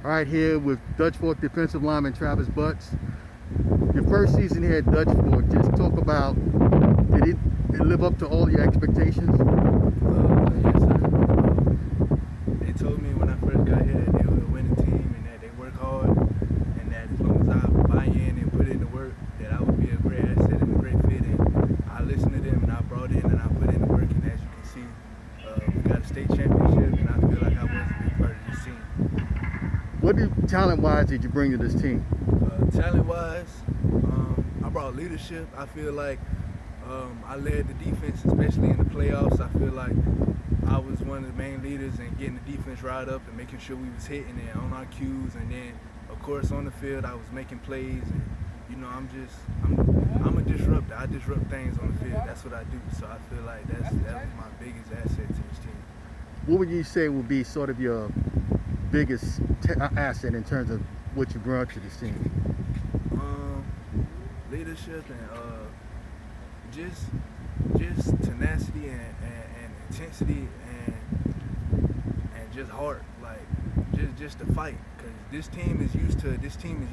Right here with Dutch Fork defensive lineman Travis Butts. Your first season here at Dutch Fork, just talk about, did it live up to all your expectations? Yes, sir. They told me when I first got here that they were a winning team and that they work hard and that as long as I buy in and put in the work, that I would be a great asset and a great fit. And I listened to them and I brought in and I put in the work, and as you can see, we got a state championship, and I feel like I was a big part of this team. What talent-wise did you bring to this team? Talent-wise, I brought leadership. I feel like I led the defense, especially in the playoffs. I feel like I was one of the main leaders in getting the defense riled up and making sure we was hitting it on our cues. And then, of course, on the field, I was making plays. And you know, I'm a disruptor. I disrupt things on the field. That's what I do. So I feel like that was my biggest asset to this team. What would you say would be sort of your biggest asset in terms of what you brought to this team? Leadership and just tenacity and intensity and just heart, like just to fight. Because this team is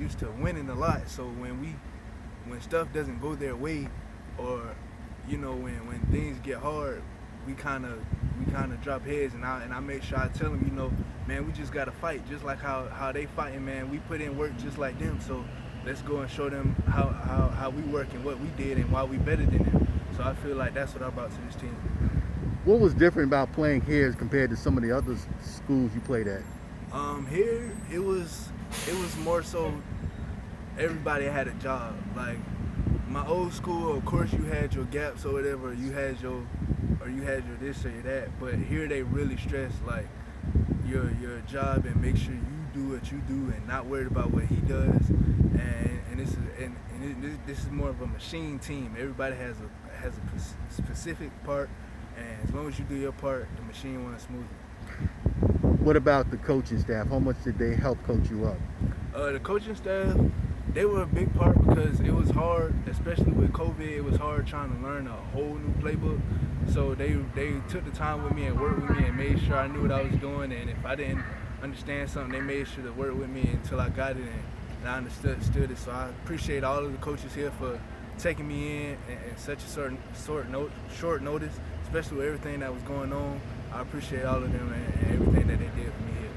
used to winning a lot. So when stuff doesn't go their way, or you know when things get hard, we kind of drop heads, and I make sure I tell them, you know, man, we just gotta fight, just like how they fighting, man. We put in work just like them, so let's go and show them how we work and what we did and why we better than them. So I feel like that's what I brought to this team. What was different about playing here as compared to some of the other schools you played at? Here it was more so everybody had a job. Like my old school, of course, you had your gaps or whatever, you had your this or your that, but here they really stress like your job and make sure you do what you do and not worried about what he does. And this is more of a machine team. Everybody has a specific part, and as long as you do your part, the machine runs smoothly. What about the coaching staff? How much did they help coach you up? The coaching staff, they were a big part because it was hard, especially with COVID. It was hard trying to learn a whole new playbook. So they took the time with me and worked with me and made sure I knew what I was doing. And if I didn't understand something, they made sure to work with me until I got it and I understood it. So I appreciate all of the coaches here for taking me in such a short notice, especially with everything that was going on. I appreciate all of them and everything that they did for me here.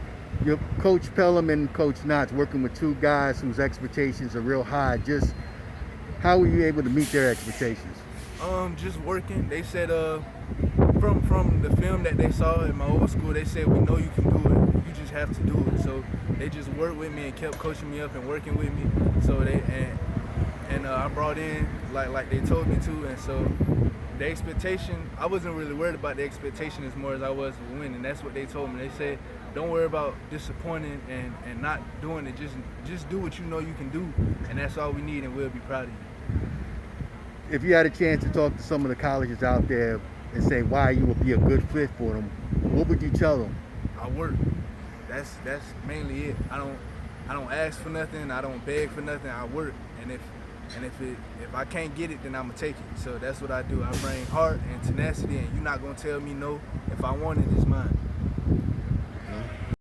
Your Coach Pelham and Coach Knotts working with two guys whose expectations are real high. Just how were you able to meet their expectations? Just working. They said from the film that they saw in my old school, they said, we know you can do it. You just have to do it. So they just worked with me and kept coaching me up and working with me. So I brought in like they told me to, and so the expectation, I wasn't really worried about the expectation as more as I was to win, and that's what they told me. They said, don't worry about disappointing and not doing it. Just do what you know you can do, and that's all we need, and we'll be proud of you. If you had a chance to talk to some of the colleges out there and say why you would be a good fit for them, what would you tell them? I work. That's mainly it. I don't ask for nothing. I don't beg for nothing. I work, and if I can't get it, then I'ma take it. So that's what I do. I bring heart and tenacity, and you're not gonna tell me no. If I want it, it's mine.